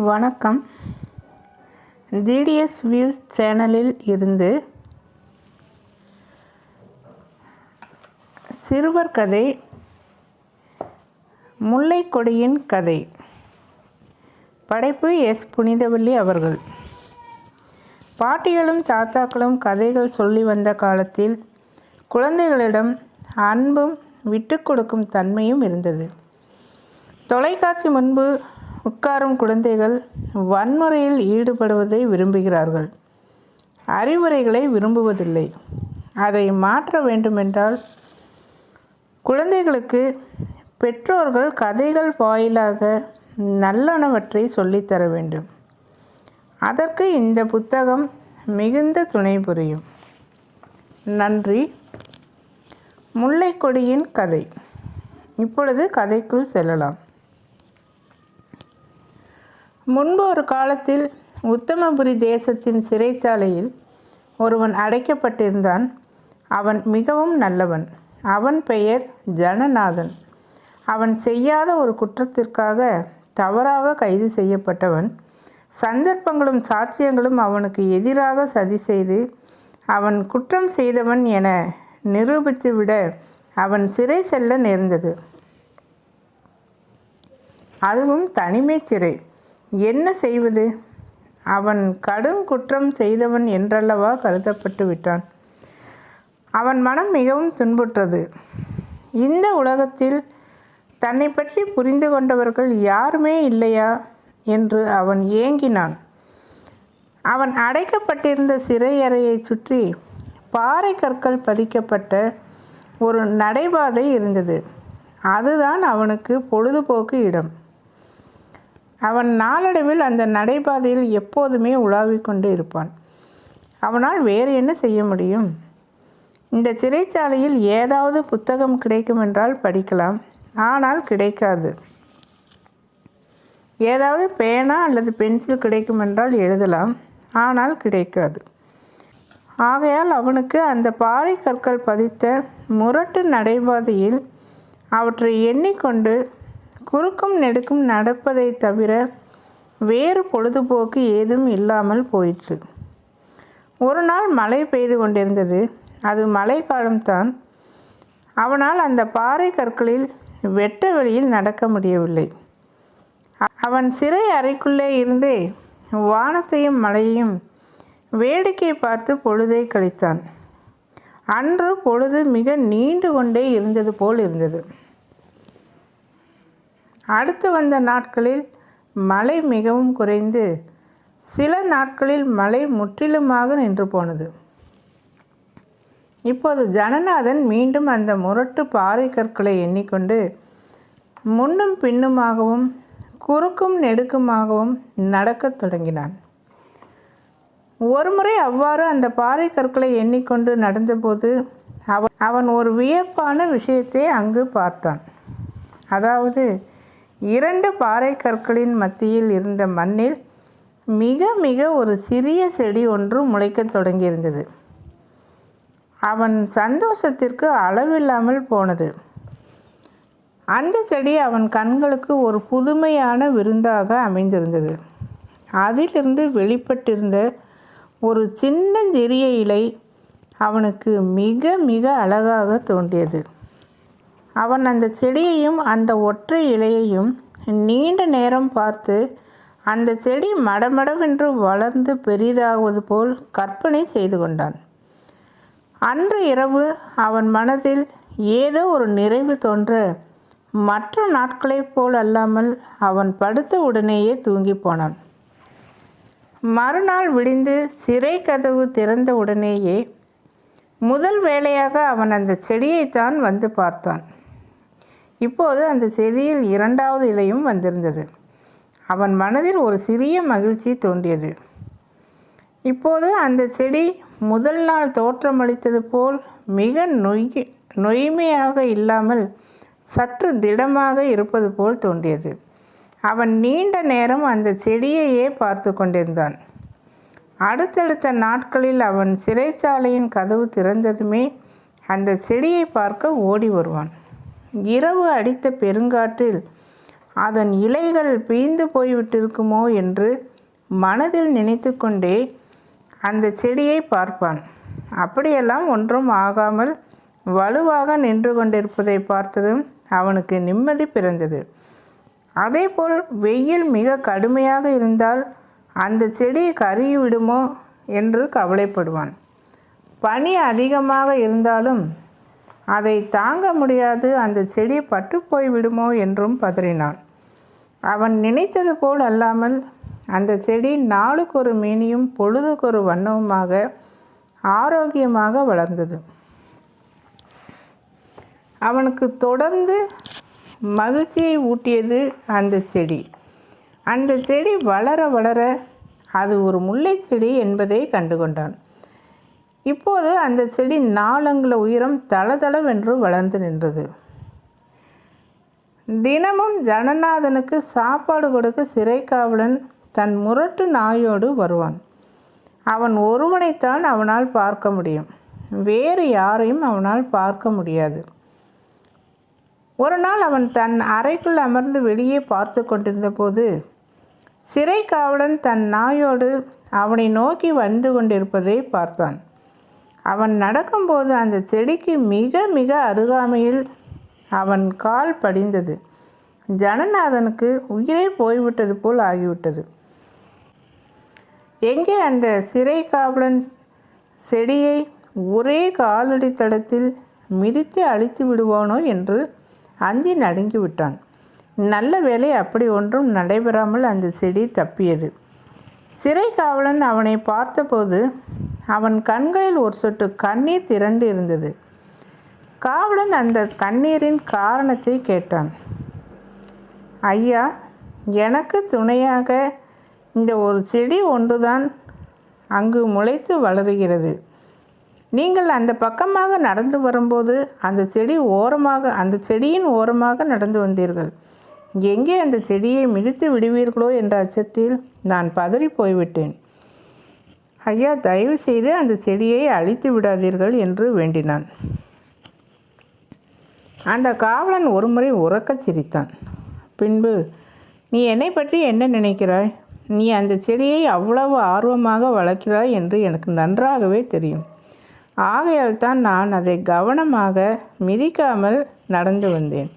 வணக்கம். GDS views சேனலில் இருந்து சிறுவர் கதை முல்லைக்கொடியின் கதை. படைப்பு எஸ். புனிதவள்ளி அவர்கள். பாட்டிகளும் தாத்தாக்களும் கதைகள் சொல்லி வந்த காலத்தில் குழந்தைகளிடம் அன்பும் விட்டு கொடுக்கும் தன்மையும் இருந்தது. தொலைக்காட்சி முன்பு உட்காரும் குழந்தைகள் வன்முறையில் ஈடுபடுவதை விரும்புகிறார்கள், அறிவுரைகளை விரும்புவதில்லை. அதை மாற்ற வேண்டுமென்றால் குழந்தைகளுக்கு பெற்றோர்கள் கதைகள் வாயிலாக நல்லனவற்றை சொல்லித்தர வேண்டும். அதற்கு இந்த புத்தகம் மிகுந்த துணை புரியும். நன்றி. முல்லைக்கொடியின் கதை. இப்பொழுது கதைக்குள் செல்லலாம். முன்பு ஒரு காலத்தில் உத்தமபுரி தேசத்தின் சிறைச்சாலையில் ஒருவன் அடைக்கப்பட்டிருந்தான். அவன் மிகவும் நல்லவன். அவன் பெயர் ஜனநாதன். அவன் செய்யாத ஒரு குற்றத்திற்காக தவறாக கைது செய்யப்பட்டவன். சந்தர்ப்பங்களும் சாட்சியங்களும் அவனுக்கு எதிராக சதி செய்து அவன் குற்றம் செய்தவன் என நிரூபித்துவிட அவன் சிறை செல்ல நேர்ந்தது. அதுவும் தனிமை சிறை. என்ன செய்வது? அவன் கடும் குற்றம் செய்தவன் என்றல்லவா கருதப்பட்டு விட்டான். அவன் மனம் மிகவும் துன்புற்றது. இந்த உலகத்தில் தன்னை பற்றி புரிந்து கொண்டவர்கள் யாருமே இல்லையா என்று அவன் ஏங்கினான். அவன் அடைக்கப்பட்டிருந்த சிறையறையை சுற்றி பாறை கற்கள் பதிக்கப்பட்ட ஒரு நடைபாதை இருந்தது. அதுதான் அவனுக்கு பொழுதுபோக்கு இடம். அவன் நாளடைவில் அந்த நடைபாதையில் எப்போதுமே உலாவிக் கொண்டு இருப்பான். அவனால் வேறு என்ன செய்ய முடியும்? இந்த சிறைச்சாலையில் ஏதாவது புத்தகம் கிடைக்குமென்றால் படிக்கலாம், ஆனால் கிடைக்காது. ஏதாவது பேனா அல்லது பென்சில் கிடைக்குமென்றால் எழுதலாம், ஆனால் கிடைக்காது. ஆகையால் அவனுக்கு அந்த பாறை கற்கள் பதித்த முரட்டு நடைபாதையில் அவற்றை எண்ணிக்கொண்டு குறுக்கும் நெடுக்கும் நடப்பதை தவிர வேறு பொழுதுபோக்கு ஏதும் இல்லாமல் போயிற்று. ஒரு நாள் மழை பெய்து கொண்டிருந்தது. அது மழைக்காலம்தான். அவனால் அந்த பாறை கற்களில் வெட்ட வெளியில் நடக்க முடியவில்லை. அவன் சிறை அறைக்குள்ளே இருந்தே வானத்தையும் மழையையும் வேடிக்கை பார்த்து பொழுதை கழித்தான். அன்று பொழுது மிக நீண்டு கொண்டே இருந்தது போல் இருந்தது. அடுத்து வந்த நாட்களில் மழை மிகவும் குறைந்து சில நாட்களில் மழை முற்றிலுமாக நின்று போனது. இப்போது ஜனநாதன் மீண்டும் அந்த முரட்டு பாறை கற்களை எண்ணிக்கொண்டு முன்னும் பின்னுமாகவும் குறுக்கும் நெடுக்குமாகவும் நடக்கத் தொடங்கினான். ஒருமுறை அவ்வாறு அந்த பாறை கற்களை எண்ணிக்கொண்டு நடந்தபோது அவன் ஒரு வியப்பான விஷயத்தை அங்கு பார்த்தான். அதாவது, 2 பாறை கற்களின் மத்தியில் இருந்த மண்ணில் மிக மிக ஒரு சிறிய செடி ஒன்று முளைக்கத் தொடங்கியிருந்தது. அவன் சந்தோஷத்திற்கு அளவில்லாமல் போனது. அந்த செடி அவன் கண்களுக்கு ஒரு புதுமையான விருந்தாக அமைந்திருந்தது. அதிலிருந்து வெளிப்பட்டிருந்த ஒரு சிறிய இலை அவனுக்கு மிக மிக அழகாக தோன்றியது. அவன் அந்த செடியையும் அந்த ஒற்றை இலையையும் நீண்ட நேரம் பார்த்து அந்த செடி மடமடவென்று வளர்ந்து பெரிதாகுவது போல் கற்பனை செய்து கொண்டான். அன்று இரவு அவன் மனதில் ஏதோ ஒரு நிறைவு தோன்ற மற்ற நாட்களைப் போல் அல்லாமல் அவன் படுத்த உடனேயே தூங்கி போனான். மறுநாள் விடிந்து சிறை கதவு திறந்த உடனேயே முதல் வேளையாக அவன் அந்த செடியைத்தான் வந்து பார்த்தான். இப்போது அந்த செடியில் 2வது இலையும் வந்திருந்தது. அவன் மனதில் ஒரு சிறிய மகிழ்ச்சி தோன்றியது. இப்போது அந்த செடி முதல் நாள் தோற்றமளித்தது போல் மிக நொய்மையாக இல்லாமல் சற்று திடமாக இருப்பது போல் தோன்றியது. அவன் நீண்ட நேரம் அந்த செடியையே பார்த்து கொண்டிருந்தான். அடுத்தடுத்த நாட்களில் அவன் சிறைச்சாலையின் கதவு திறந்ததுமே அந்த செடியை பார்க்க ஓடி வருவான். இரவு அடித்த பெருங்காற்றில் அதன் இலைகள் பீய்ந்து போய்விட்டிருக்குமோ என்று மனதில் நினைத்து கொண்டே அந்த செடியை பார்ப்பான். அப்படியெல்லாம் ஒன்றும் ஆகாமல் வலுவாக நின்று கொண்டிருப்பதை பார்த்ததும் அவனுக்கு நிம்மதி பிறந்தது. அதேபோல் வெயில் மிக கடுமையாக இருந்தால் அந்த செடி கருகிவிடுமோ என்று கவலைப்படுவான். பனி அதிகமாக இருந்தாலும் அதை தாங்க முடியாது, அந்த செடி பட்டுப்போய் விடுமோ என்றும் பதறினான். அவன் நினைத்தது போல் அல்லாமல் அந்த செடி நாளுக்கொரு மேனியும் பொழுதுக்கொரு வண்ணமுமாக ஆரோக்கியமாக வளர்ந்தது. அவனுக்கு தொடர்ந்து மகிழ்ச்சியை ஊட்டியது அந்த செடி. அந்த செடி வளர வளர அது ஒரு முல்லை செடி என்பதை கண்டுகொண்டான். இப்போது அந்த செடி 4 அங்குல உயரம் தளதளவென்று வளர்ந்து நின்றது. தினமும் ஜனநாதனுக்கு சாப்பாடு கொடுக்க சிறைக்காவலன் தன் முரட்டு நாயோடு வருவான். அவன் ஒருவனைத்தான் அவனால் பார்க்க முடியும், வேறு யாரையும் அவனால் பார்க்க முடியாது. ஒரு நாள் அவன் தன் அறைக்குள் அமர்ந்து வெளியே பார்த்து கொண்டிருந்த போது சிறை காவலன் தன் நாயோடு அவனை நோக்கி வந்து கொண்டிருப்பதை பார்த்தான். அவன் நடக்கும்போது அந்த செடிக்கு மிக மிக அருகாமையில் அவன் கால் படிந்தது. ஜனநாதனுக்கு உயிரே போய்விட்டது போல் ஆகிவிட்டது. எங்கே அந்த சிறை காவலன் செடியை ஒரே காலடி தடத்தில் மிதித்து அழித்து விடுவானோ என்று அஞ்சி நடுங்கி விட்டான். நல்ல வேளை அப்படி ஒன்றும் நடைபெறாமல் அந்த செடி தப்பியது. சிறை காவலன் அவனை பார்த்தபோது அவன் கண்களில் ஒரு சொட்டு கண்ணீர் திரண்டு இருந்தது. காவலன் அந்த கண்ணீரின் காரணத்தை கேட்டான். ஐயா, எனக்கு துணையாக இந்த ஒரு செடி ஒன்றுதான் அங்கு முளைத்து வளருகிறது. நீங்கள் அந்த பக்கமாக நடந்து வரும்போது அந்த செடியின் ஓரமாக நடந்து வந்தீர்கள். எங்கே அந்த செடியை மிதித்து விடுவீர்களோ என்ற அச்சத்தில் நான் பதறி போய்விட்டேன். ஐயா, தயவு செய்து அந்த செடியை அழித்து விடாதீர்கள் என்று வேண்டினான். அந்த காவலன் ஒருமுறை உரக்கச் சிரித்தான். பின்பு, நீ என்னை பற்றி என்ன நினைக்கிறாய்? நீ அந்த செடியை அவ்வளவு ஆர்வமாக வளர்க்கிறாய் என்று எனக்கு நன்றாகவே தெரியும். ஆகையால் தான் நான் அதை கவனமாக மிதிக்காமல் நடந்து வந்தேன்.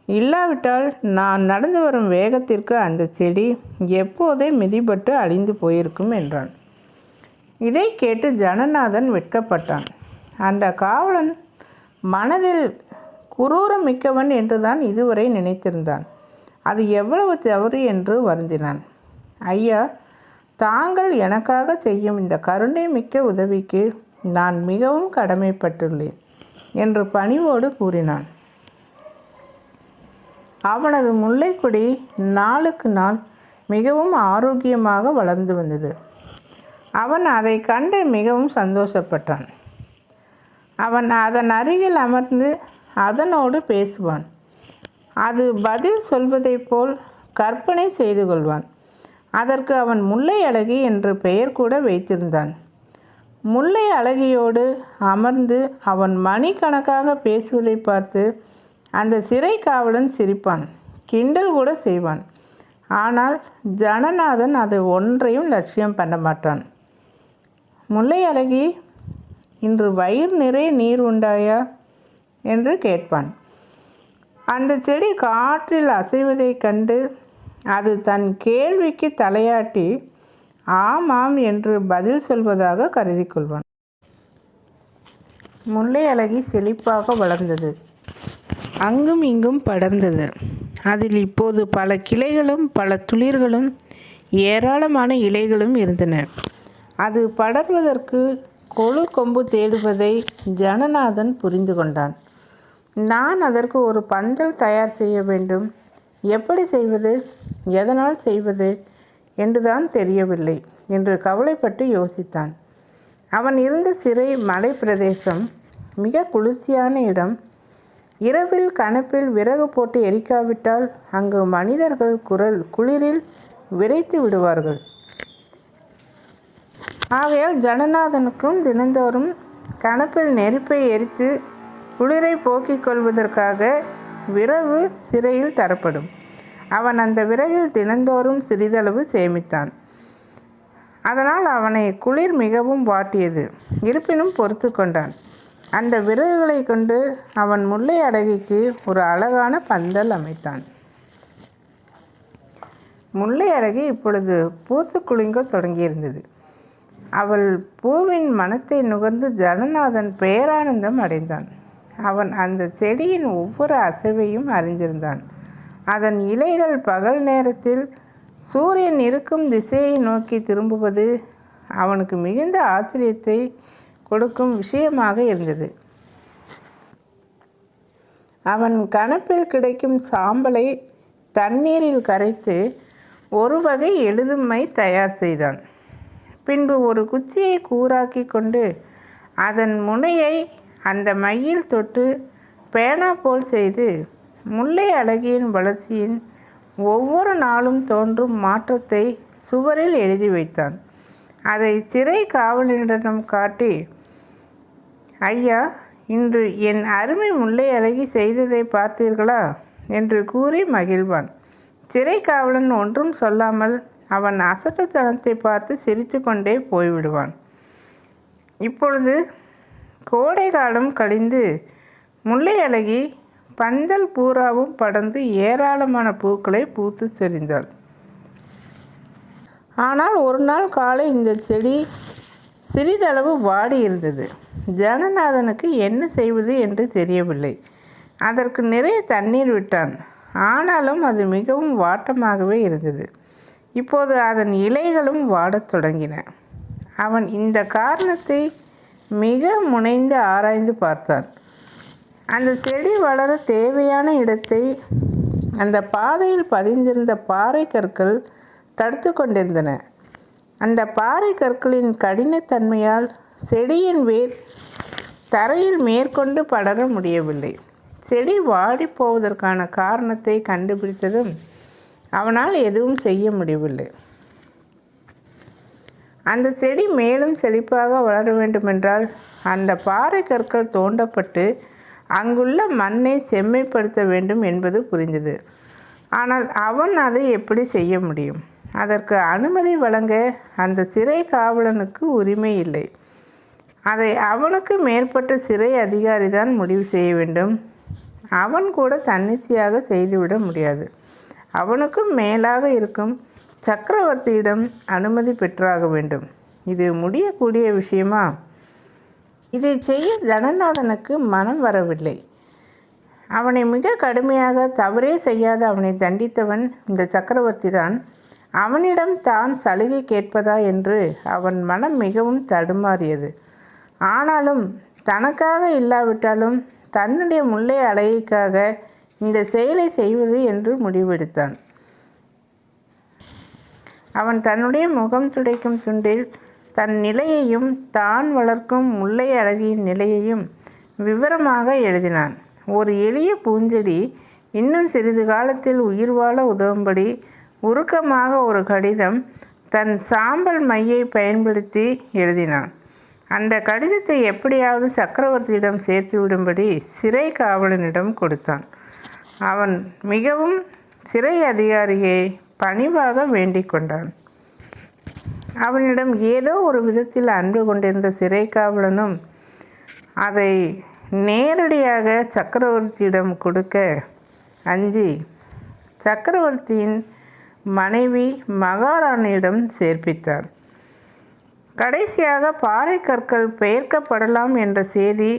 இல்லாவிட்டால் நான் நடந்து வரும் வேகத்திற்கு அந்த செடி எப்போதே மிதிபட்டு அழிந்து போயிருக்கும் என்றான். இதை கேட்டு ஜனநாதன் வெட்கப்பட்டான். அந்த காவலன் மனதில் குரூரம் மிக்கவன் என்றுதான் இதுவரை நினைத்திருந்தான். அது எவ்வளவு தவறு என்று வருந்தினான். ஐயா, தாங்கள் எனக்காக செய்யும் இந்த கருணை மிக்க உதவிக்கு நான் மிகவும் கடமைப்பட்டுள்ளேன் என்று பணிவோடு கூறினான். அவனது முல்லைக்கொடி நாளுக்கு நாள் மிகவும் ஆரோக்கியமாக வளர்ந்து வந்தது. அவன் அதை கண்டு மிகவும் சந்தோஷப்பட்டான். அவன் அதன் அருகில் அமர்ந்து அதனோடு பேசுவான். அது பதில் சொல்வதைப் போல் கற்பனை செய்து கொள்வான். அதற்கு அவன் முல்லை அழகி என்று பெயர் கூட வைத்திருந்தான். முல்லை அழகியோடு அமர்ந்து அவன் மணிக்கணக்காக பேசுவதை பார்த்து அந்த சிறை காவலன் சிரிப்பான், கிண்டல் கூட செய்வான். ஆனால் ஜனநாதன் அது ஒன்றையும் லட்சியம் பண்ண மாட்டான். முல்லை அழகி, இன்று வயிறு நிறைய நீர் உண்டாயா என்று கேட்பான். அந்த செடி காற்றில் அசைவதைக் கண்டு அது தன் கேள்விக்கு தலையாட்டி ஆமாம் என்று பதில் சொல்வதாக கருதி கொள்வான். முல்லை அழகி செழிப்பாக வளர்ந்தது. அங்கும் இங்கும் படர்ந்தது. அதில் இப்போது பல கிளைகளும் பல துளிர்களும் ஏராளமான இலைகளும் இருந்தன. அது படர்வதற்கு கொழு கொம்பு தேடுவதை ஜனநாதன் புரிந்து கொண்டான். நான் அதற்கு ஒரு பந்தல் தயார் செய்ய வேண்டும். எப்படி செய்வது, எதனால் செய்வது என்றுதான் தெரியவில்லை என்று கவலைப்பட்டு யோசித்தான். அவன் இருந்த சிறை மலை பிரதேசம் மிக குளிர்ச்சியான இடம். இரவில் கணப்பில் விறகு போட்டு எரிக்காவிட்டால் அங்கு மனிதர்கள் குளிரில் விரைத்து விடுவார்கள். ஆகையால் ஜனநாதனுக்கும் தினந்தோறும் கணப்பில் நெருப்பை எரித்து குளிரை போக்கிக் கொள்வதற்காக விறகு சிறையில் தரப்படும். அவன் அந்த விறகில் தினந்தோறும் சிறிதளவு சேமித்தான். அதனால் அவனை குளிர் மிகவும் வாட்டியது. இருப்பினும் பொறுத்து கொண்டான். அந்த விறகுகளை கொண்டு அவன் முல்லை அழகிக்கு ஒரு அழகான பந்தல் அமைத்தான். முல்லை அழகி இப்பொழுது பூத்து குலுங்க தொடங்கியிருந்தது. அவள் பூவின் மனத்தை நுகர்ந்து ஜனநாதன் பேரானந்தம் அடைந்தான். அவன் அந்த செடியின் ஒவ்வொரு அசைவையும் அறிந்திருந்தான். அதன் இலைகள் பகல் நேரத்தில் சூரியன் இருக்கும் திசையை நோக்கி திரும்புவது அவனுக்கு மிகுந்த ஆச்சரியத்தை கொடுக்கும் விஷயமாக இருந்தது. அவன் கணப்பில் கிடைக்கும் சாம்பலை தண்ணீரில் கரைத்து ஒரு வகை எழுதுமை தயார் செய்தான். பின்பு ஒரு குச்சியை கூராக்கி கொண்டு அதன் முனையை அந்த மையில் தொட்டு பேனா போல் செய்து முல்லை அழகியின் வளர்ச்சியின் ஒவ்வொரு நாளும் தோன்றும் மாற்றத்தை சுவரில் எழுதி வைத்தான். அதை சிறை காவலனிடம் காட்டி, ஐயா, இன்று என் அருமை முல்லை அழகி செய்ததை பார்த்தீர்களா என்று கூறி மகிழ்வான். சிறை காவலன் ஒன்றும் சொல்லாமல் அவன் அசட்டுத்தனத்தை பார்த்து சிரித்து கொண்டே போய்விடுவான். இப்பொழுது கோடை காலம் கழிந்து முல்லை அழகி பந்தல் பூராவும் படர்ந்து ஏராளமான பூக்களை பூத்து செறிந்தாள். ஆனால் ஒரு நாள் காலை இந்த செடி சிறிதளவு வாடி இருந்தது. ஜனநாதனுக்கு என்ன செய்வது என்று தெரியவில்லை. அதற்கு நிறைய தண்ணீர் விட்டான். ஆனாலும் அது மிகவும் வாட்டமாகவே இருந்தது. இப்போது அதன் இலைகளும் வாடத் தொடங்கின. அவன் இந்த காரணத்தை மிக முனைந்து ஆராய்ந்து பார்த்தான். அந்த செடி வளர தேவையான இடத்தை அந்த பாதையில் பதிந்திருந்த பாறை கற்கள் தடுத்து கொண்டிருந்தன. அந்த பாறை கற்களின் கடினத்தன்மையால் செடியின் வேர் தரையில் மேற்கொண்டு படர முடியவில்லை. செடி வாடி போவதற்கான காரணத்தை கண்டுபிடித்ததும் அவனால் எதுவும் செய்ய முடியவில்லை. அந்த செடி மேலும் செழிப்பாக வளர வேண்டுமென்றால் அந்த பாறை கற்கள் தோண்டப்பட்டு அங்குள்ள மண்ணை செம்மைப்படுத்த வேண்டும் என்பது புரிந்தது. ஆனால் அவன் அதை எப்படி செய்ய முடியும்? அதற்கு அனுமதி வழங்க அந்த சிறை காவலனுக்கு உரிமை இல்லை. அதை அவனுக்கு மேற்பட்ட சிறை அதிகாரிதான் முடிவு செய்ய வேண்டும். அவன் கூட தன்னிச்சையாக செய்துவிட முடியாது. அவனுக்கும் மேலாக இருக்கும் சக்கரவர்த்தியிடம் அனுமதி பெற்றாக வேண்டும். இது முடியக்கூடிய விஷயமா? இதை செய்ய ஜனநாதனுக்கு மனம் வரவில்லை. அவனை மிக கடுமையாக தவறே செய்யாத அவனை தண்டித்தவன் இந்த சக்கரவர்த்தி தான். அவனிடம் தான் சலுகை கேட்பதா என்று அவன் மனம் மிகவும் தடுமாறியது. ஆனாலும் தனக்காக இல்லாவிட்டாலும் தன்னுடைய முல்லை அழகிக்காக இந்த செயலை செய்வது என்று முடிவெடுத்தான். அவன் தன்னுடைய முகம் துடைக்கும் துண்டில் தன் நிலையையும் தான் வளர்க்கும் முல்லை அழகியின் நிலையையும் விவரமாக எழுதினான். ஒரு எளிய பூஞ்செடி இன்னும் சிறிது காலத்தில் உயிர் வாழ உதவும்படி உருக்கமாக ஒரு கடிதம் தன் சாம்பல் மையை பயன்படுத்தி எழுதினான். அந்த கடிதத்தை எப்படியாவது சக்கரவர்த்தியிடம் சேர்த்து விடும்படி சிறை காவலனிடம் கொடுத்தான். அவன் மிகவும் சிறை அதிகாரியை பணிவாக வேண்டிக் கொண்டான். அவனிடம் ஏதோ ஒரு விதத்தில் அன்பு கொண்டிருந்த சிறை காவலனும் அதை நேரடியாக சக்கரவர்த்தியிடம் கொடுக்க அஞ்சி சக்கரவர்த்தியின் மனைவி மகாராணியிடம் சேர்ப்பித்தார். கடைசியாக பாறை கற்கள் பெயர்க்கப்படலாம் என்ற செய்தி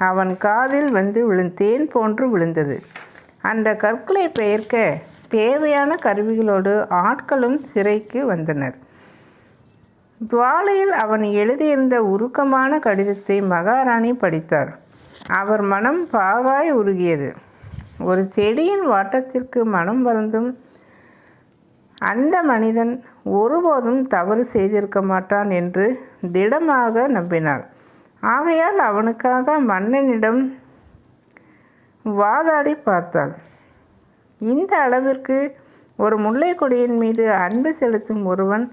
அவன் காதில் வந்து தேன் போன்று விழுந்தது. அந்த கற்களை பெயர்க்க தேவையான கருவிகளோடு ஆட்களும் சிறைக்கு வந்தனர். துவாலையில் அவன் எழுதியிருந்த உருக்கமான கடிதத்தை மகாராணி படித்தார். அவர் மனம் பாகாய் உருகியது. ஒரு செடியின் வாட்டத்திற்கு மனம் வருந்தும் அந்த மனிதன் ஒருபோதும் தவறு செய்திருக்க மாட்டான் என்று திடமாக நம்பினார். ஆகையால் அவனுக்காக மன்னனிடம் வாதாடி பார்த்தாள். இந்த அளவிற்கு ஒரு முல்லை கொடியின் மீது அன்பு செலுத்தும் ஒருவன்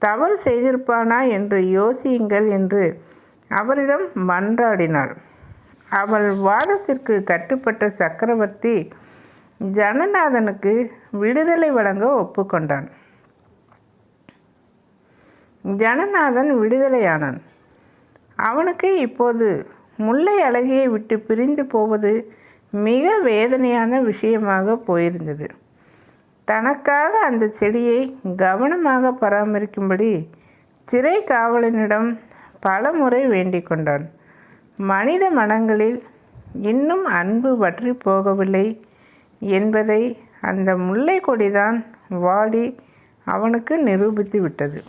தவறு செய்திருப்பானா என்று யோசியுங்கள் என்று அவரிடம் மன்றாடினாள். அவள் வாதத்திற்கு கட்டுப்பட்ட சக்கரவர்த்தி ஜனநாதனுக்கு விடுதலை வழங்க ஒப்புக்கொண்டான். ஜனநாதன் விடுதலையானான். அவனுக்கு இப்போது முல்லை அழகியை விட்டு பிரிந்து போவது மிக வேதனையான விஷயமாக போயிருந்தது. தனக்காக அந்த செடியை கவனமாக பராமரிக்கும்படி சிறை காவலனிடம் பல முறை வேண்டிக் கொண்டான். மனித மனங்களில் இன்னும் அன்பு வற்றி போகவில்லை என்பதை அந்த முல்லை கொடிதான் வாடி அவனுக்கு நிரூபித்து விட்டது.